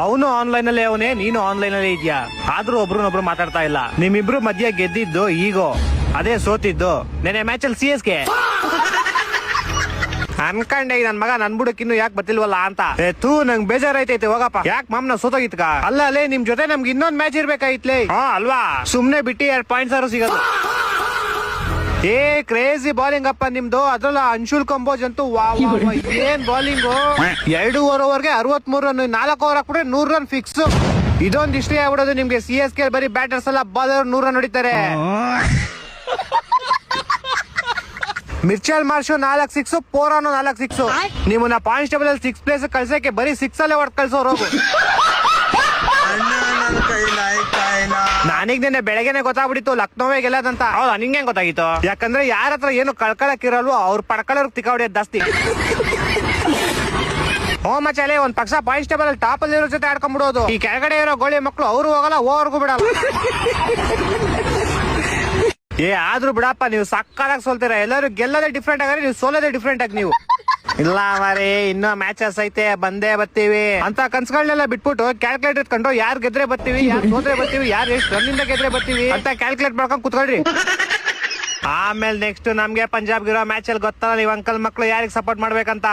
ಅವನು ಆನ್ಲೈನ್ ಅಲ್ಲೇ ಅವನೇ, ನೀನು ಆನ್ಲೈನ್ ಅಲ್ಲೇ ಇದ್ಯಾ. ಆದ್ರೂ ಒಬ್ರನ್ನೊಬ್ರು ಮಾತಾಡ್ತಾ ಇಲ್ಲ. ನಿಮ್ಮಿಬ್ರು ಮಧ್ಯ ಗೆದ್ದಿದ್ದು ಈಗೋ, ಅದೇ ಸೋತಿದ್ದು ನೆನೆ ಮ್ಯಾಚಲ್ಲಿ CSK. ಅನ್ಕಂಡೆ ನನ್ ಮಗ ನನ್ ಬುಡಕ್ ಇನ್ನು ಯಾಕೆ ಬತ್ತಿಲ್ವಲ್ಲ ಅಂತ. ನಂಗ್ ಬೇಜಾರೈತೈತೆ, ಹೋಗಪ್ಪ. ಯಾಕೆ ಮಾಮ್ನ ಸೋತೋಗಿತ್ಕ? ಅಲ್ಲ ಅಲ್ಲೇ ನಿಮ್ ಜೊತೆ ನಮ್ಗೆ ಇನ್ನೊಂದ್ ಮ್ಯಾಚ್ ಇರ್ಬೇಕಾಯ್ತ್ಲೇ. ಅಲ್ವಾ, ಸುಮ್ನೆ ಬಿಟ್ಟಿ 2 ಪಾಯಿಂಟ್ಸ್ ಆದ್ರೂ ಸಿಗೋದು. ಕ್ರೇಜಿ ಬಾಲಿಂಗ್ ಅಪ್ಪ ನಿಮ್ದು. ಅದ್ರಲ್ಲ ಅನ್ಶುಲ್ ಕಂಬೋಜ್ ಅಂತೂ ಏನ್ ಬಾಲಿಂಗು. 2 ಓವರ್ಗೆ 63 ರನ್, 4 ಓವರ್ ಹಾಕ್ಬಿಟ್ರೆ 100 ರನ್ ಫಿಕ್ಸ್. ಇದೊಂದು ಹಿಸ್ಟ್ರಿ ಆಗ್ಬಿಡೋದು ನಿಮ್ಗೆ. CSK ಬರೀ ಬ್ಯಾಟರ್ಸ್ ಎಲ್ಲ ಬಾಲರ್ 100 ರನ್ ಹೊಡಿತಾರೆ. ಮಿರ್ಚಲ್ ಮಾರ್ಷು 4 ಸಿಕ್ಸ್, ಪೋರಾನು 4 ಸಿಕ್ಸ್. ನಿಮ್ಮನ್ನ ಪಾಯಿಂಟ್ಸ್ ಟೇಬಲ್ ಅಲ್ಲಿ 6th ಪ್ಲೇಸ್ ಕಳ್ಸಕ್ಕೆ ಬರೀ 6 ಅಲ್ಲೇ ಹೊಡೆದ್ ಕಳ್ಸೋರು. ನನಗ್ ನಿನ್ನೆ ಬೆಳಗ್ಗೆನೆ ಗೊತ್ತಾಗ್ಬಿಟ್ಟಿತ್ತು ಲಕ್ನೋವೇ ಗೆಲ್ಲದಂತ. ಹೌದಾ, ನಿಂಗೆ ಗೊತ್ತಾಗಿತ್ತು? ಯಾಕಂದ್ರೆ ಯಾರ ಹತ್ರ ಏನು ಕಳ್ಕೊಳಕ್ಕಿರಲ್ವೋ ಅವ್ರು ಪಡ್ಕೊಳ್ಳೋರ್ಗ್ ತಿಕ್ಕ ಹೊಡಿಯೋದು ಜಾಸ್ತಿ. ಮಚಾಲೆ ಒಂದ್ ಪಕ್ಷ ಪಾಯಿಂಟ್ಸ್ ಟೇಬಲ್ ಅಲ್ಲಿ ಟಾಪ್ ಅಲ್ಲಿ ಇರೋ ಜೊತೆ ಆಡ್ಕೊಂಡ್ಬಿಡೋದು. ಈ ಕೆಳಗಡೆ ಇರೋ ಗೋಳಿ ಮಕ್ಕಳು ಅವ್ರು ಹೋಗಲ್ಲ, ಓವರ್ಗೂ ಬಿಡಲ್ಲ. ಆದ್ರೂ ಬಿಡಪ್ಪ, ನೀವು ಸಕ್ಕತ್ತಾಗಿ ಸೋಲ್ತೀರ. ಎಲ್ಲರೂ ಗೆಲ್ಲೋದೇ ಡಿಫ್ರೆಂಟ್ ಆಗಿ, ನೀವು ಸೋಲೋದೇ ಡಿಫ್ರೆಂಟ್ ಆಗಿ. ನೀವು ಇಲ್ಲ ಮಾರಿ, ಇನ್ನೂ ಮ್ಯಾಚಸ್ ಐತೆ, ಬಂದೇ ಬರ್ತೀವಿ ಅಂತ ಕನ್ಸುಗಳನ್ನೆಲ್ಲ ಬಿಟ್ಬಿಟ್ಟು ಕ್ಯಾಲ್ಕುಲೇಟ್ ಇಟ್ಕೊಂಡು ಯಾರು ಗೆದ್ರೆ ಬರ್ತೀವಿ, ಯಾರು ಸೋದ್ರೆ ಬರ್ತೀವಿ, ಯಾರು ಎಷ್ಟು ರನ್ನಿಂದ ಗೆದ್ರೆ ಬರ್ತೀವಿ ಅಂತ ಕ್ಯಾಲ್ಕುಲೇಟ್ ಮಾಡ್ಕೊಂಡು ಕುತ್ಕೊಳ್ರಿ. ಆಮೇಲೆ ನೆಕ್ಸ್ಟ್ ನಮ್ಗೆ ಪಂಜಾಬ್ಗಿರೋ ಮ್ಯಾಚ್ ಅಲ್ಲಿ ಗೊತ್ತಲ್ಲ ನೀವು ಅಂಕಲ್ ಮಕ್ಳು ಯಾರಿಗೆ ಸಪೋರ್ಟ್ ಮಾಡ್ಬೇಕಂತ.